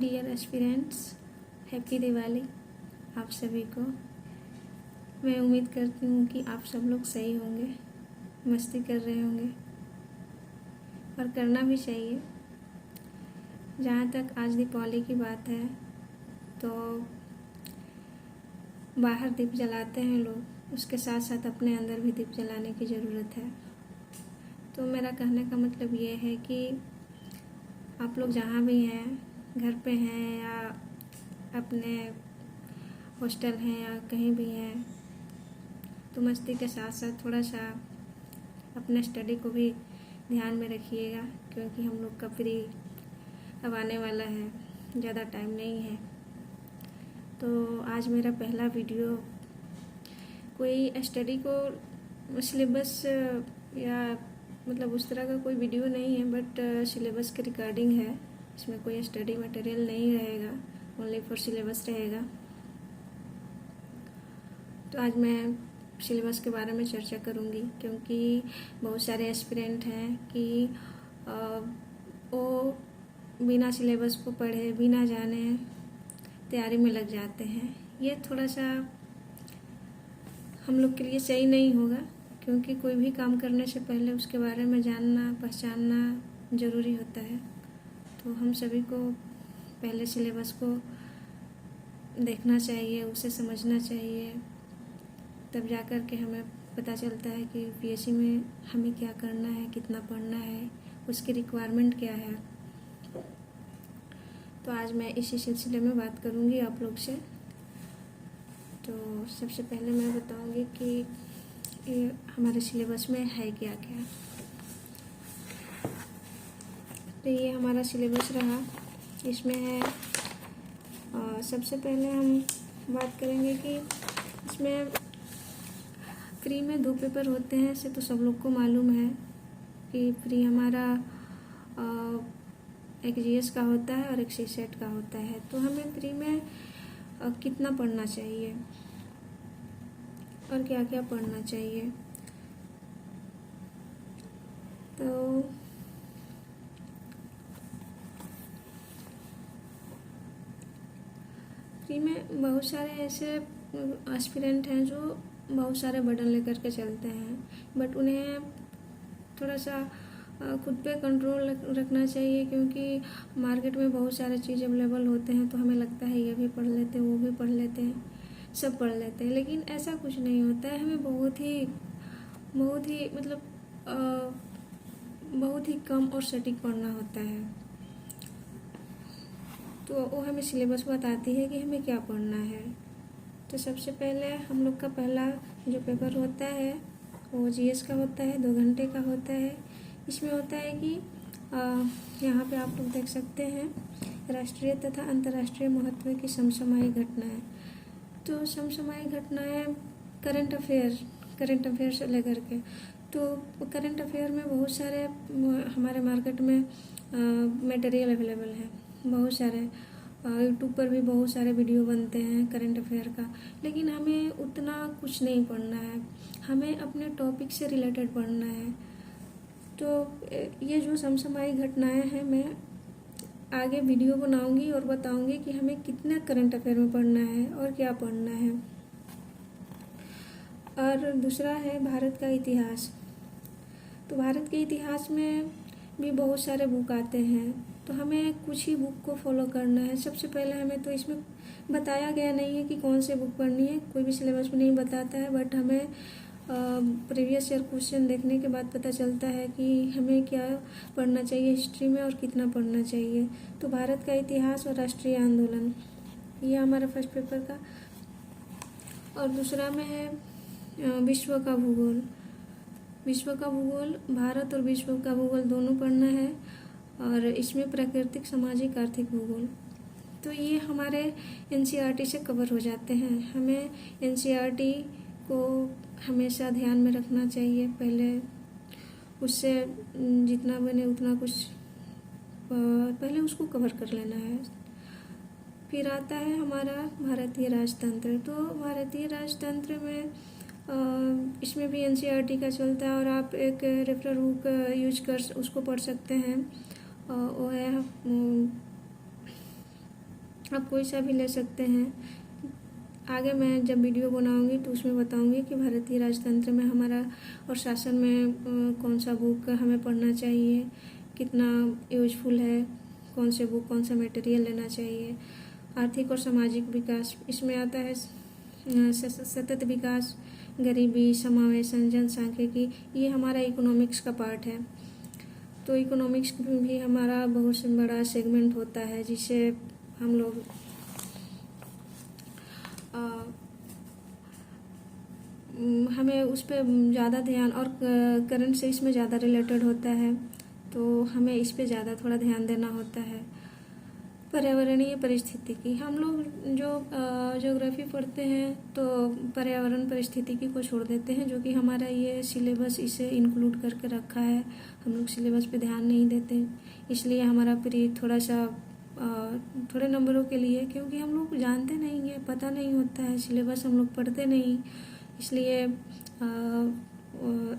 Dear aspirants, happy Diwali आप सभी को। मैं उम्मीद करती हूँ कि आप सब लोग सही होंगे, मस्ती कर रहे होंगे और करना भी चाहिए। जहाँ तक आज दीपावली की बात है तो बाहर दीप जलाते हैं लोग, उसके साथ साथ अपने अंदर भी दीप जलाने की ज़रूरत है। तो मेरा कहने का मतलब ये है कि आप लोग जहाँ भी हैं, घर पे हैं या अपने हॉस्टल हैं या कहीं भी हैं, तो मस्ती के साथ साथ थोड़ा सा अपने स्टडी को भी ध्यान में रखिएगा, क्योंकि हम लोग का फ्री अब आने वाला है, ज़्यादा टाइम नहीं है। तो आज मेरा पहला वीडियो कोई स्टडी को सिलेबस या मतलब उस तरह का कोई वीडियो नहीं है, बट सिलेबस के रिगार्डिंग है। इसमें कोई स्टडी मटेरियल नहीं रहेगा, ओनली फॉर सिलेबस रहेगा। तो आज मैं सिलेबस के बारे में चर्चा करूँगी, क्योंकि बहुत सारे एस्पिरेंट हैं कि वो बिना सिलेबस को पढ़े, बिना जाने तैयारी में लग जाते हैं। ये थोड़ा सा हम लोग के लिए सही नहीं होगा, क्योंकि कोई भी काम करने से पहले उसके बारे में जानना, पहचानना ज़रूरी होता है। तो हम सभी को पहले सिलेबस को देखना चाहिए, उसे समझना चाहिए, तब जाकर के हमें पता चलता है कि यूपीएससी में हमें क्या करना है, कितना पढ़ना है, उसकी रिक्वायरमेंट क्या है। तो आज मैं इसी सिलसिले में बात करूँगी आप लोग से। तो सबसे पहले मैं बताऊँगी कि ये हमारे सिलेबस में है क्या क्या। तो ये हमारा सिलेबस रहा, इसमें है सबसे पहले हम बात करेंगे कि इसमें प्री में 2 पेपर होते हैं, इसे तो सब लोग को मालूम है कि प्री हमारा एक जीएस का होता है और एक सीसेट का होता है। तो हमें प्री में कितना पढ़ना चाहिए और क्या क्या पढ़ना चाहिए। तो प्री में बहुत सारे ऐसे एस्पिरेंट हैं जो बहुत सारे बर्डन लेकर के चलते हैं, बट उन्हें थोड़ा सा खुद पे कंट्रोल रखना चाहिए, क्योंकि मार्केट में बहुत सारे चीज़ अवेलेबल होते हैं। तो हमें लगता है ये भी पढ़ लेते हैं, वो भी पढ़ लेते हैं, सब पढ़ लेते हैं, लेकिन ऐसा कुछ नहीं होता है। हमें बहुत ही मतलब बहुत ही कम और सटीक पढ़ना होता है। तो वो हमें सिलेबस बताती है कि हमें क्या पढ़ना है। तो सबसे पहले हम लोग का पहला जो पेपर होता है वो जीएस का होता है, 2 घंटे का होता है। इसमें होता है कि यहाँ पे आप लोग देख सकते हैं, राष्ट्रीय तथा अंतर्राष्ट्रीय महत्व की समसामयिक घटनाएं। तो समसामयिक घटनाएं करंट अफेयर से लेकर के, तो करंट अफेयर में बहुत सारे हमारे मार्केट में मटेरियल अवेलेबल है, बहुत सारे यूट्यूब पर भी बहुत सारे वीडियो बनते हैं करंट अफेयर का, लेकिन हमें उतना कुछ नहीं पढ़ना है, हमें अपने टॉपिक से रिलेटेड पढ़ना है। तो ये जो समसामयिक घटनाएं हैं, मैं आगे वीडियो बनाऊंगी और बताऊंगी कि हमें कितना करंट अफेयर में पढ़ना है और क्या पढ़ना है। और दूसरा है भारत का इतिहास। तो भारत के इतिहास में भी बहुत सारे बुक आते हैं, तो हमें कुछ ही बुक को फॉलो करना है। सबसे पहले हमें तो इसमें बताया गया नहीं है कि कौन से बुक पढ़नी है, कोई भी सिलेबस में नहीं बताता है, बट हमें प्रीवियस ईयर क्वेश्चन देखने के बाद पता चलता है कि हमें क्या पढ़ना चाहिए हिस्ट्री में और कितना पढ़ना चाहिए। तो भारत का इतिहास और राष्ट्रीय आंदोलन, ये हमारा फर्स्ट पेपर का। और दूसरा में है विश्व का भूगोल। विश्व का भूगोल, भारत और विश्व का भूगोल दोनों पढ़ना है, और इसमें प्राकृतिक, सामाजिक, आर्थिक भूगोल। तो ये हमारे एनसीईआरटी से कवर हो जाते हैं। हमें एनसीईआरटी को हमेशा ध्यान में रखना चाहिए, पहले उससे जितना बने उतना कुछ पहले उसको कवर कर लेना है। फिर आता है हमारा भारतीय राजतंत्र। तो भारतीय राजतंत्र में इसमें भी एनसीईआरटी का चलता है, और आप एक रेफरल बुक यूज कर उसको पढ़ सकते हैं। वो है आप कोई सा भी ले सकते हैं। आगे मैं जब वीडियो बनाऊंगी तो उसमें बताऊंगी कि भारतीय राजतंत्र में हमारा और शासन में कौन सा बुक हमें पढ़ना चाहिए, कितना यूजफुल है, कौन से बुक कौन सा मटेरियल लेना चाहिए। आर्थिक और सामाजिक विकास, इसमें आता है सतत विकास, गरीबी, समावेशन, जनसांख्यिकी, ये हमारा इकोनॉमिक्स का पार्ट है। तो इकोनॉमिक्स भी हमारा बहुत बड़ा सेगमेंट होता है जिसे हम लोग हमें उस पर ज़्यादा ध्यान, और करंट से इसमें ज़्यादा रिलेटेड होता है तो हमें इस पे ज़्यादा थोड़ा ध्यान देना होता है। पर्यावरणीय परिस्थितिकी, हम लोग जो ज्योग्राफी पढ़ते हैं तो पर्यावरण परिस्थितिकी को छोड़ देते हैं, जो कि हमारा ये सिलेबस इसे इंक्लूड करके रखा है। हम लोग सिलेबस पे ध्यान नहीं देते, इसलिए हमारा प्री थोड़ा सा थोड़े नंबरों के लिए, क्योंकि हम लोग जानते नहीं है, पता नहीं होता है, सिलेबस हम लोग पढ़ते नहीं, इसलिए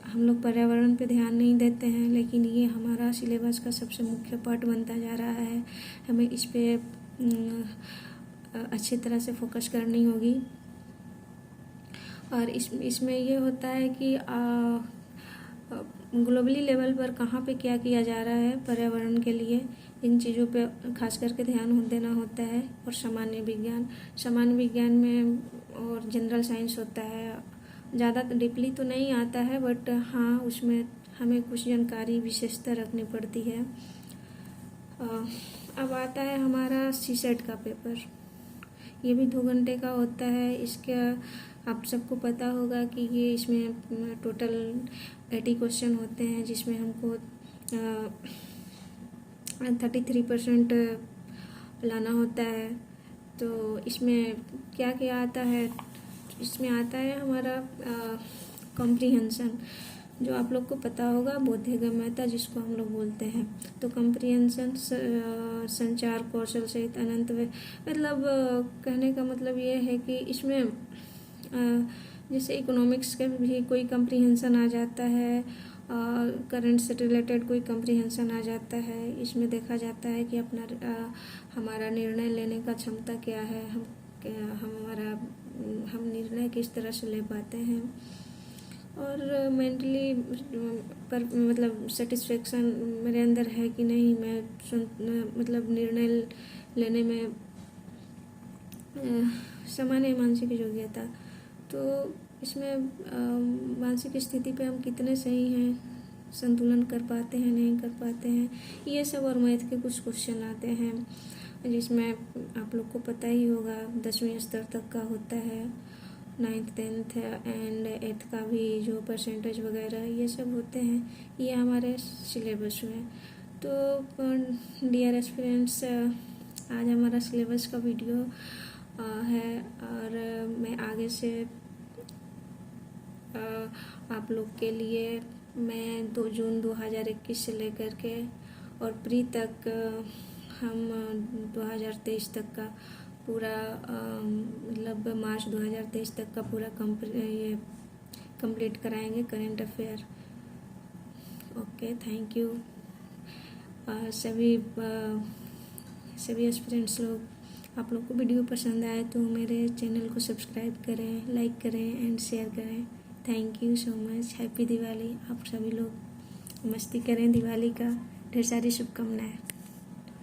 हम लोग पर्यावरण पे ध्यान नहीं देते हैं। लेकिन ये हमारा सिलेबस का सबसे मुख्य पार्ट बनता जा रहा है, हमें इस पे अच्छी तरह से फोकस करनी होगी। और इसमें ये होता है कि ग्लोबली लेवल पर कहाँ पे क्या किया जा रहा है पर्यावरण के लिए, इन चीज़ों पे खास करके ध्यान देना होता है। और सामान्य विज्ञान में और जनरल साइंस होता है, ज़्यादा डीपली तो नहीं आता है, बट हाँ उसमें हमें कुछ जानकारी विशेषता रखनी पड़ती है। अब आता है हमारा सीसेट का पेपर, ये भी 2 घंटे का होता है। इसका आप सबको पता होगा कि ये इसमें टोटल 80 क्वेश्चन होते हैं, जिसमें हमको 33% लाना होता है। तो इसमें क्या क्या आता है, इसमें आता है हमारा कॉम्प्रिहेंशन, जो आप लोग को पता होगा, बोधगम्यता जिसको हम लोग बोलते हैं। तो कॉम्प्रिहेंशन संचार कौशल सहित अनंत मतलब कहने का मतलब ये है कि इसमें जैसे इकोनॉमिक्स का भी कोई कॉम्प्रिहेंशन आ जाता है, करंट से रिलेटेड कोई कॉम्प्रिहेंशन आ जाता है। इसमें देखा जाता है कि हमारा निर्णय लेने का क्षमता क्या है, हम निर्णय किस तरह से ले पाते हैं, और मेंटली पर मतलब सेटिस्फेक्शन मेरे अंदर है कि नहीं, मैं मतलब निर्णय लेने में सामान्य मानसिक योग्यता। तो इसमें मानसिक स्थिति पे हम कितने सही हैं, संतुलन कर पाते हैं नहीं कर पाते हैं, ये सब और मैथ के कुछ क्वेश्चन आते हैं, जिसमें आप लोग को पता ही होगा 10वीं स्तर तक का होता है, 9th 10th एंड 8th का भी जो परसेंटेज वगैरह ये सब होते हैं, ये हमारे सिलेबस में। तो डियर एस्पिरेंट्स, आज हमारा सिलेबस का वीडियो है, और मैं आगे से आप लोग के लिए मैं 2 जून 2021 से लेकर के और प्री तक हम 2023 तक का पूरा मतलब मार्च 2023 तक का पूरा ये कंप्लीट कराएंगे current affair. Okay, thank you. सभी एस्पिरेंट्स लोग, आप लोग को वीडियो पसंद आए तो मेरे चैनल को सब्सक्राइब करें, लाइक करें एंड शेयर करें। Thank you so much. Happy Diwali. आप सभी लोग मस्ती करें, दिवाली का ढेर सारी शुभकामनाएं।